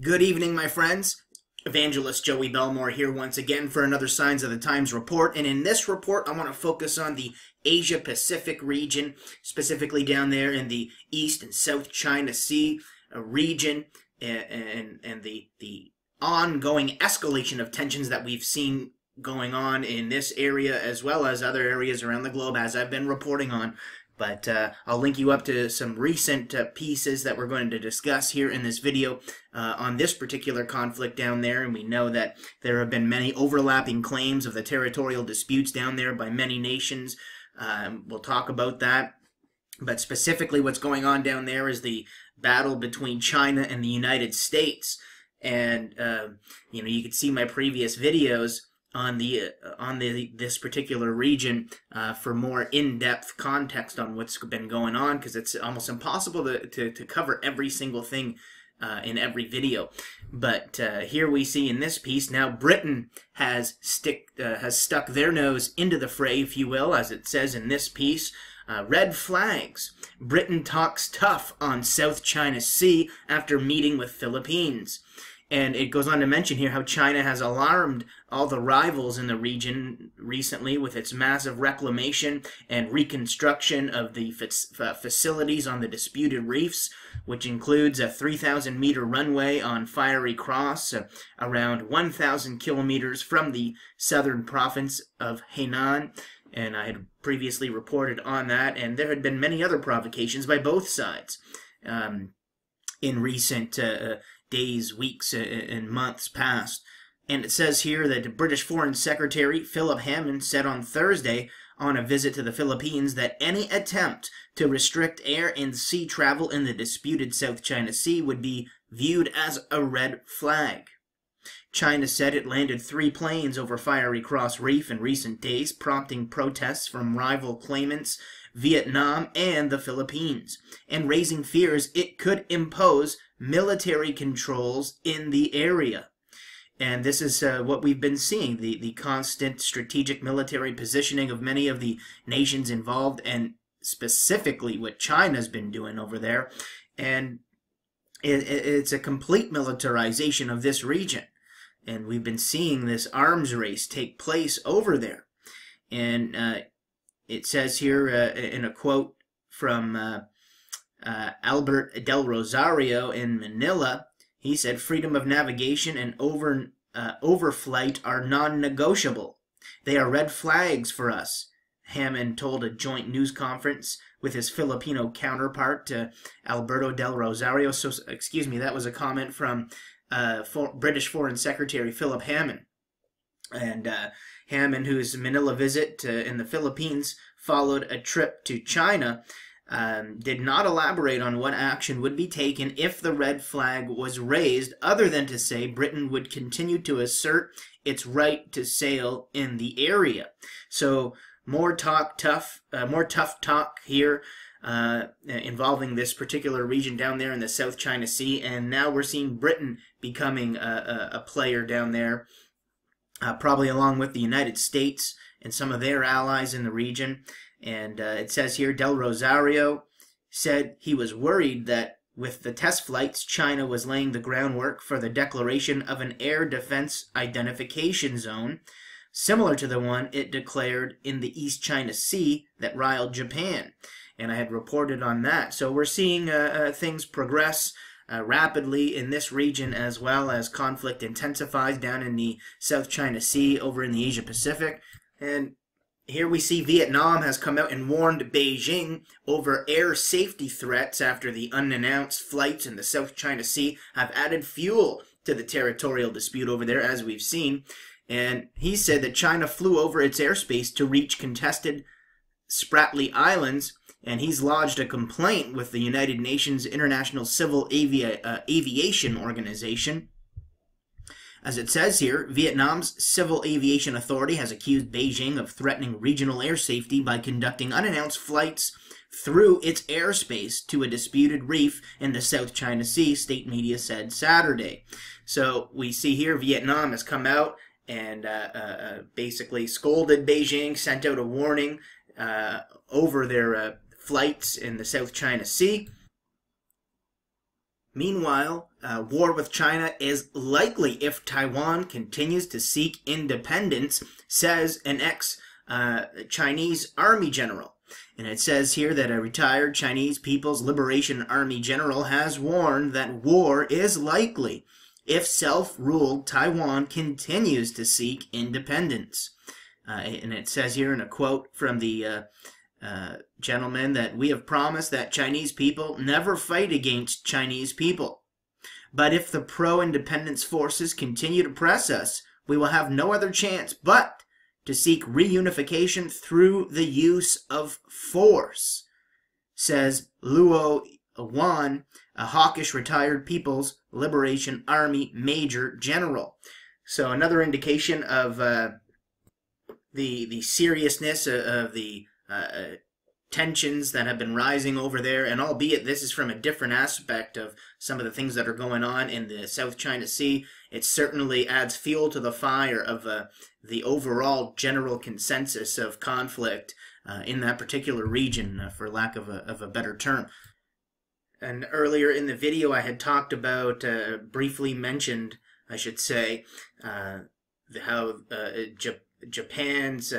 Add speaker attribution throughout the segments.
Speaker 1: Good evening, my friends. Evangelist Joey Bellmore here once again for another Signs of the Times report. And in this report, I want to focus on the Asia-Pacific region, specifically down there in the East and South China Sea region, and the ongoing escalation of tensions that we've seen going on in this area as well as other areas around the globe, as I've been reporting on. But I'll link you up to some recent pieces that we're going to discuss here in this video on this particular conflict down there. And we know that there have been many overlapping claims of the territorial disputes down there by many nations. We'll talk about that. But specifically what's going on down there is the battle between China and the United States. And, you can see my previous videos on this particular region for more in-depth context on what's been going on, because it's almost impossible to cover every single thing in every video. But here we see in this piece now Britain has stuck their nose into the fray, if you will, as it says in this piece. Red flags. Britain talks tough on South China Sea after meeting with Philippines. And it goes on to mention here how China has alarmed all the rivals in the region recently with its massive reclamation and reconstruction of the facilities on the disputed reefs, which includes a 3,000-meter runway on Fiery Cross, around 1,000 kilometers from the southern province of Hainan. And I had previously reported on that, and there had been many other provocations by both sides in recent days, weeks, and months past. And it says here that British Foreign Secretary Philip Hammond said on Thursday on a visit to the Philippines that any attempt to restrict air and sea travel in the disputed South China Sea would be viewed as a red flag. China said it landed 3 planes over Fiery Cross Reef in recent days, prompting protests from rival claimants Vietnam and the Philippines, and raising fears it could impose military controls in the area. And this is what we've been seeing, the constant strategic military positioning of many of the nations involved, and specifically what China's been doing over there. And it's a complete militarization of this region. And we've been seeing this arms race take place over there. And it says here in a quote from Albert Del Rosario in Manila, he said, "Freedom of navigation and overflight are non-negotiable. They are red flags for us," Hammond told a joint news conference with his Filipino counterpart, Alberto Del Rosario. So, excuse me, that was a comment from British Foreign Secretary Philip Hammond. And Hammond, whose Manila visit in the Philippines followed a trip to China, did not elaborate on what action would be taken if the red flag was raised, other than to say Britain would continue to assert its right to sail in the area. So more tough talk here involving this particular region down there in the South China Sea, and now we're seeing Britain becoming a player down there, probably along with the United States and some of their allies in the region. And it says here, Del Rosario said he was worried that with the test flights, China was laying the groundwork for the declaration of an air defense identification zone, similar to the one it declared in the East China Sea that riled Japan. And I had reported on that. So we're seeing things progress rapidly in this region, as well as conflict intensifies down in the South China Sea over in the Asia Pacific. And here we see Vietnam has come out and warned Beijing over air safety threats after the unannounced flights in the South China Sea have added fuel to the territorial dispute over there, as we've seen. And he said that China flew over its airspace to reach contested Spratly Islands, and he's lodged a complaint with the United Nations International Civil Aviation Organization. As it says here, Vietnam's Civil Aviation Authority has accused Beijing of threatening regional air safety by conducting unannounced flights through its airspace to a disputed reef in the South China Sea, state media said Saturday. So we see here Vietnam has come out and basically scolded Beijing, sent out a warning over their flights in the South China Sea. Meanwhile, war with China is likely if Taiwan continues to seek independence, says an ex-Chinese army general. And it says here that a retired Chinese People's Liberation Army general has warned that war is likely if self-ruled Taiwan continues to seek independence. And it says here in a quote from the gentleman that we have promised that Chinese people never fight against Chinese people. But if the pro-independence forces continue to press us, we will have no other chance but to seek reunification through the use of force, says Luo Wan, a hawkish retired People's Liberation Army Major General. So another indication of the seriousness of the tensions that have been rising over there, and albeit this is from a different aspect of some of the things that are going on in the South China Sea, it certainly adds fuel to the fire of the overall general consensus of conflict in that particular region, for lack of a better term. And earlier in the video I had talked about, briefly mentioned, I should say, how Japan's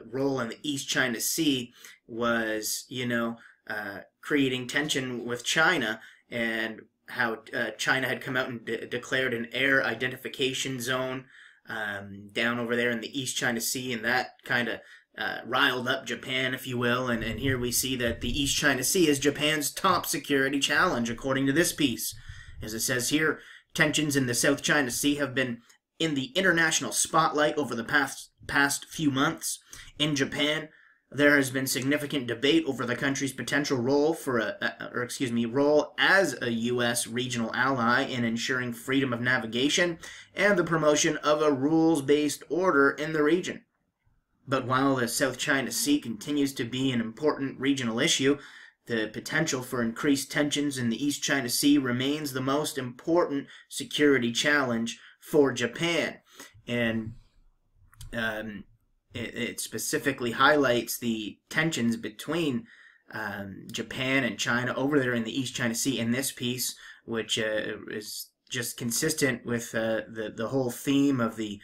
Speaker 1: role in the East China Sea was, creating tension with China, and how China had come out and declared an air identification zone down over there in the East China Sea, and that kind of riled up Japan, if you will, and here we see that the East China Sea is Japan's top security challenge, according to this piece. As it says here, tensions in the South China Sea have been in the international spotlight over the past few months. In Japan, there has been significant debate over the country's potential role role as a U.S. regional ally in ensuring freedom of navigation and the promotion of a rules-based order in the region. But while the South China Sea continues to be an important regional issue, the potential for increased tensions in the East China Sea remains the most important security challenge for Japan. And it specifically highlights the tensions between Japan and China over there in the East China Sea in this piece, which is just consistent with the whole theme of the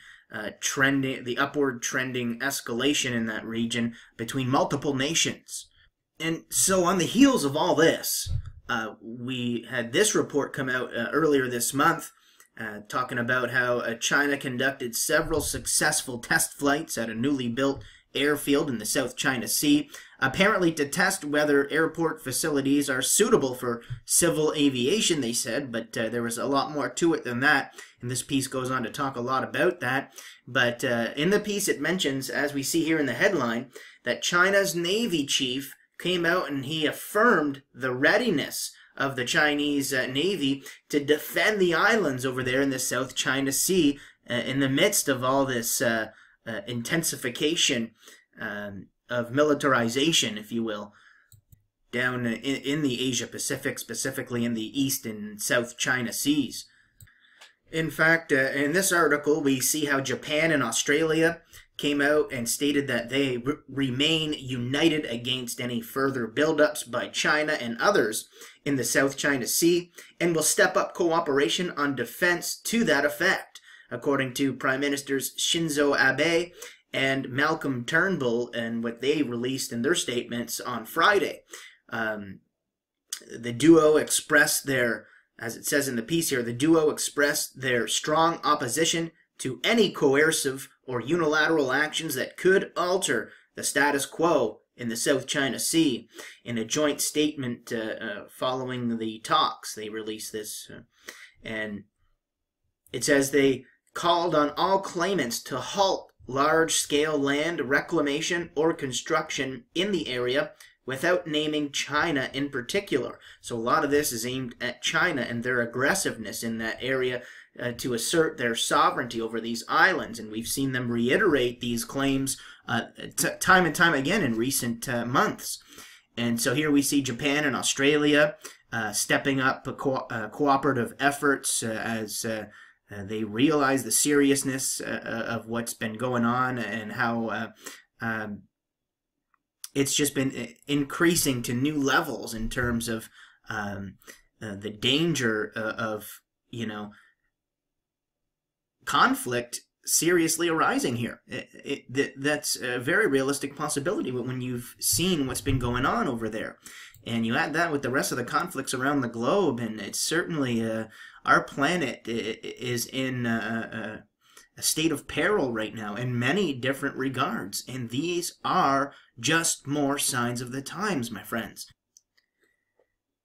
Speaker 1: upward trending escalation in that region between multiple nations. And so on the heels of all this, we had this report come out earlier this month, talking about how China conducted several successful test flights at a newly built airfield in the South China Sea, apparently to test whether airport facilities are suitable for civil aviation, they said, but there was a lot more to it than that, and this piece goes on to talk a lot about that. But in the piece it mentions, as we see here in the headline, that China's Navy chief came out and he affirmed the readiness of the Chinese Navy to defend the islands over there in the South China Sea in the midst of all this intensification of militarization, if you will, down in the Asia Pacific, specifically in the East and South China Seas. In fact, in this article, we see how Japan and Australia came out and stated that they remain united against any further buildups by China and others in the South China Sea, and will step up cooperation on defense to that effect, according to Prime Ministers Shinzo Abe and Malcolm Turnbull, and what they released in their statements on Friday. The duo expressed their, as it says in the piece here, the duo expressed their strong opposition to any coercive or unilateral actions that could alter the status quo in the South China Sea. In a joint statement following the talks, they released this, and it says they called on all claimants to halt large-scale land reclamation or construction in the area without naming China in particular. So a lot of this is aimed at China and their aggressiveness in that area to assert their sovereignty over these islands. And we've seen them reiterate these claims time and time again in recent months. And so here we see Japan and Australia stepping up cooperative efforts as they realize the seriousness of what's been going on, and how it's just been increasing to new levels in terms of the danger of, conflict seriously arising here. That's a very realistic possibility when you've seen what's been going on over there. And you add that with the rest of the conflicts around the globe, and it's certainly our planet is in a state of peril right now in many different regards. And these are just more signs of the times, my friends.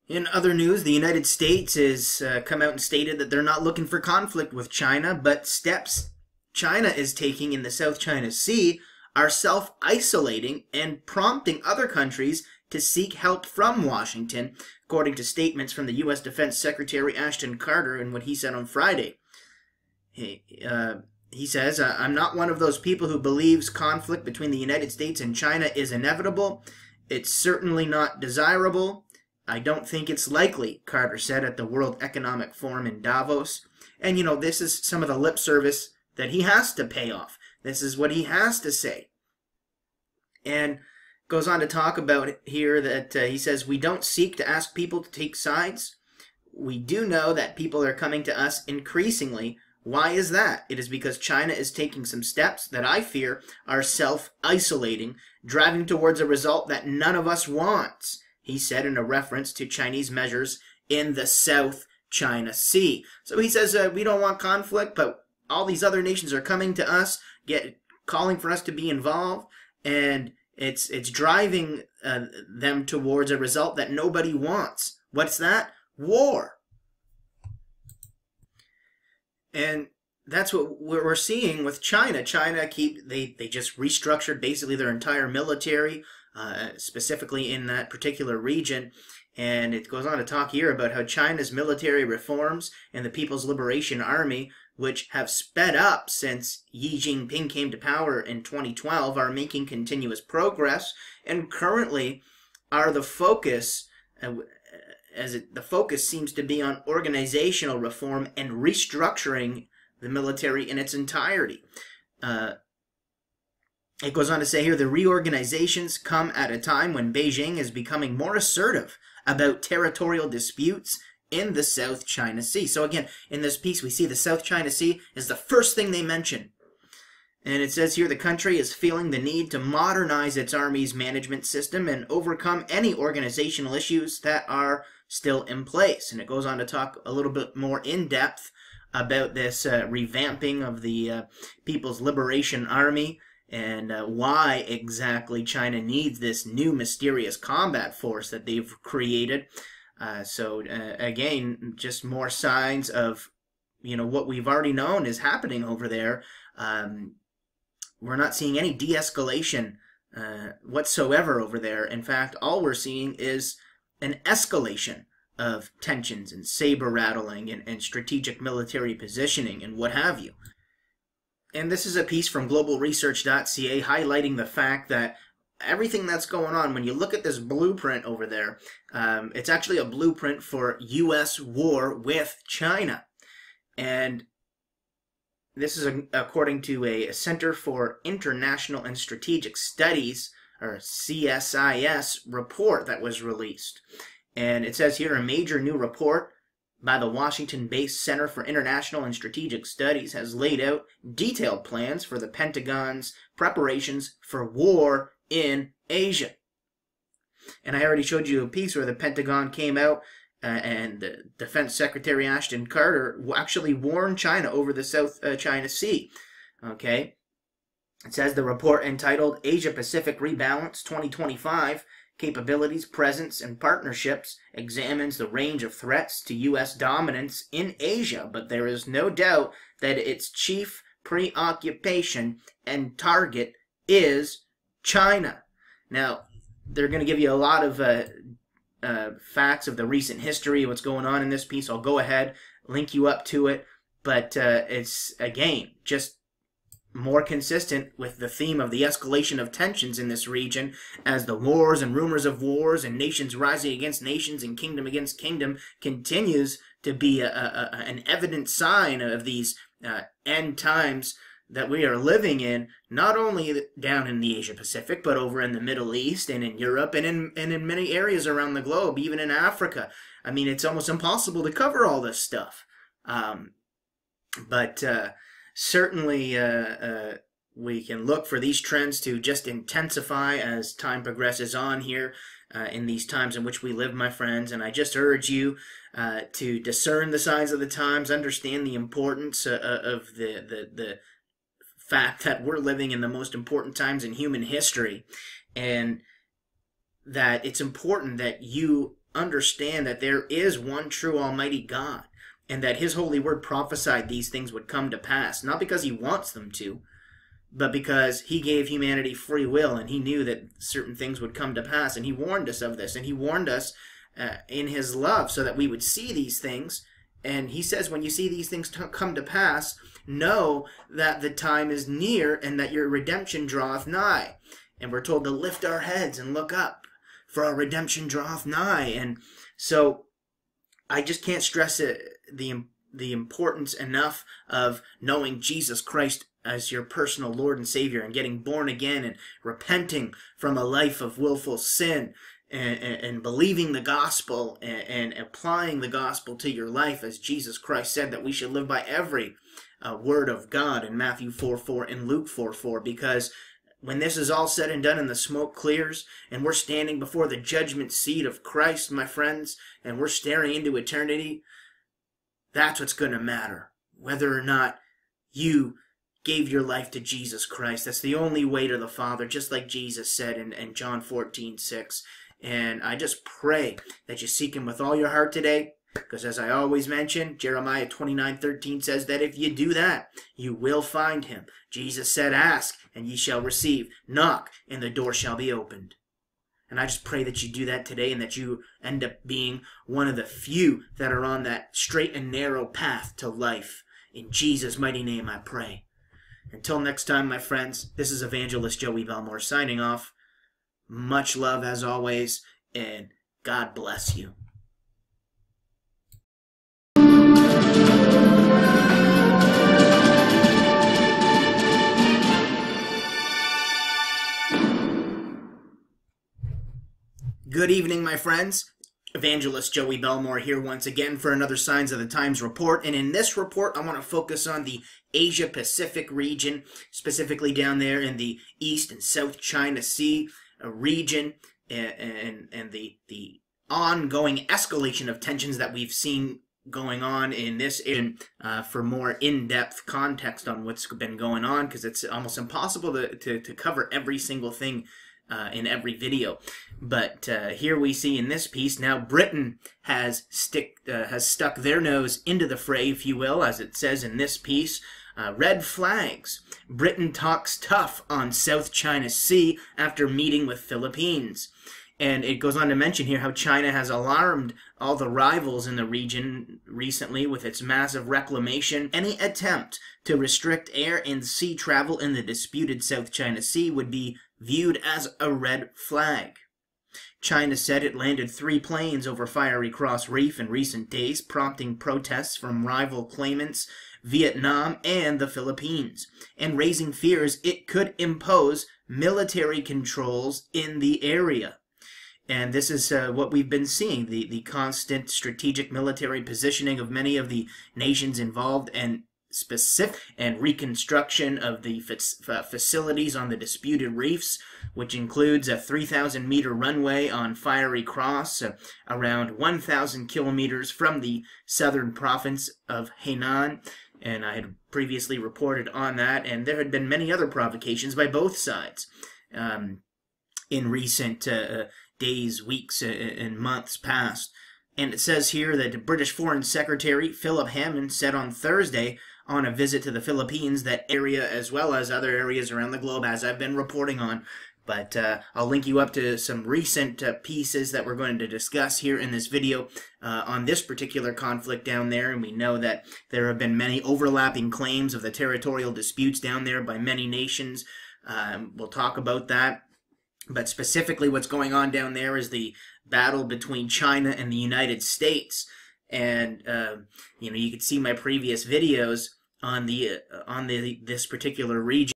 Speaker 1: In other news, the United States has come out and stated that they're not looking for conflict with China, but steps China is taking in the South China Sea are self-isolating and prompting other countries to seek help from Washington, according to statements from the U.S. Defense Secretary Ashton Carter and what he said on Friday. He says, I'm not one of those people who believes conflict between the United States and China is inevitable. It's certainly not desirable. I don't think it's likely, Carter said at the World Economic Forum in Davos. And, this is some of the lip service that he has to pay off. This is what he has to say. And goes on to talk about here that he says, we don't seek to ask people to take sides. We do know that people are coming to us increasingly. Why is that? It is because China is taking some steps that I fear are self-isolating, driving towards a result that none of us wants, he said in a reference to Chinese measures in the South China Sea. So he says, we don't want conflict, but all these other nations are coming to us, calling for us to be involved, and it's driving them towards a result that nobody wants. What's that? War. And that's what we're seeing with China. China they just restructured basically their entire military, specifically in that particular region. And it goes on to talk here about how China's military reforms and the People's Liberation Army, which have sped up since Xi Jinping came to power in 2012, are making continuous progress and currently are the focus, the focus seems to be on organizational reform and restructuring the military in its entirety. It goes on to say here, the reorganizations come at a time when Beijing is becoming more assertive about territorial disputes in the South China Sea. So again, in this piece, we see the South China Sea is the first thing they mention. And it says here, the country is feeling the need to modernize its Army's management system and overcome any organizational issues that are still in place. And it goes on to talk a little bit more in depth about this revamping of the People's Liberation Army and why exactly China needs this new mysterious combat force that they've created. So again, just more signs of, what we've already known is happening over there. We're not seeing any de-escalation whatsoever over there. In fact, all we're seeing is an escalation of tensions and saber rattling and strategic military positioning and what have you. And this is a piece from globalresearch.ca highlighting the fact that everything that's going on, when you look at this blueprint over there, it's actually a blueprint for U.S. war with China. And this is according to a Center for International and Strategic Studies, or CSIS, report that was released. And it says here, a major new report by the Washington-based Center for International and Strategic Studies has laid out detailed plans for the Pentagon's preparations for war in Asia. And I already showed you a piece where the Pentagon came out and the Defense Secretary Ashton Carter actually warned China over the South China Sea. Okay? It says the report entitled Asia-Pacific Rebalance 2025, Capabilities, Presence, and Partnerships examines the range of threats to U.S. dominance in Asia, but there is no doubt that its chief preoccupation and target is China. Now, they're going to give you a lot of facts of the recent history, what's going on in this piece. I'll go ahead, link you up to it, but it's, again, just more consistent with the theme of the escalation of tensions in this region as the wars and rumors of wars and nations rising against nations and kingdom against kingdom continues to be an evident sign of these end times that we are living in, not only down in the Asia Pacific, but over in the Middle East and in Europe and in many areas around the globe, even in Africa. I mean, it's almost impossible to cover all this stuff. But certainly we can look for these trends to just intensify as time progresses on here in these times in which we live, my friends. And I just urge you to discern the signs of the times, understand the importance of the fact that we're living in the most important times in human history, and that it's important that you understand that there is one true Almighty God, and that His holy word prophesied these things would come to pass, not because He wants them to, but because He gave humanity free will, and He knew that certain things would come to pass, and He warned us of this, and He warned us in His love so that we would see these things. And He says, when you see these things come to pass, know that the time is near and that your redemption draweth nigh. And we're told to lift our heads and look up, for our redemption draweth nigh. And so I just can't stress the importance enough of knowing Jesus Christ as your personal Lord and Savior, and getting born again and repenting from a life of willful sin, and believing the gospel and applying the gospel to your life, as Jesus Christ said that we should live by every word of God in Matthew 4:4 and Luke 4:4, because when this is all said and done and the smoke clears and we're standing before the judgment seat of Christ, my friends, and we're staring into eternity, that's what's going to matter, whether or not you gave your life to Jesus Christ. That's the only way to the Father, just like Jesus said in John 14:6. And I just pray that you seek Him with all your heart today, because as I always mention, Jeremiah 29:13 says that if you do that, you will find Him. Jesus said, ask, and ye shall receive. Knock, and the door shall be opened. And I just pray that you do that today, and that you end up being one of the few that are on that straight and narrow path to life. In Jesus' mighty name I pray. Until next time, my friends, this is Evangelist Joey Bellmore signing off. Much love as always, and God bless you. Good evening, my friends. Evangelist Joey Bellmore here once again for another Signs of the Times report. And in this report, I want to focus on the Asia Pacific region, specifically down there in the East and South China Sea region, and the ongoing escalation of tensions that we've seen going on in this area. For more in-depth context on what's been going on, because it's almost impossible to cover every single thing in every video. But here we see in this piece, now Britain has stuck their nose into the fray, if you will, as it says in this piece. Red flags. Britain talks tough on South China Sea after meeting with Philippines. And it goes on to mention here how China has alarmed all the rivals in the region recently with its massive reclamation. Any attempt to restrict air and sea travel in the disputed South China Sea would be viewed as a red flag. China said it landed 3 planes over Fiery Cross Reef in recent days, prompting protests from rival claimants Vietnam and the Philippines, and raising fears it could impose military controls in the area. And this is what we've been seeing, the constant strategic military positioning of many of the nations involved, and specific and reconstruction of the facilities on the disputed reefs, which includes a 3,000-meter runway on Fiery Cross, around 1,000 kilometers from the southern province of Hainan. And I had previously reported on that, and there had been many other provocations by both sides in recent days, weeks, and months past. And it says here that the British Foreign Secretary Philip Hammond said on Thursday on a visit to the Philippines that area, as well as other areas around the globe, as I've been reporting on. But I'll link you up to some recent pieces that we're going to discuss here in this video on this particular conflict down there. And we know that there have been many overlapping claims of the territorial disputes down there by many nations. We'll talk about that. But specifically what's going on down there is the battle between China and the United States. And, you know, you could see my previous videos on this particular region.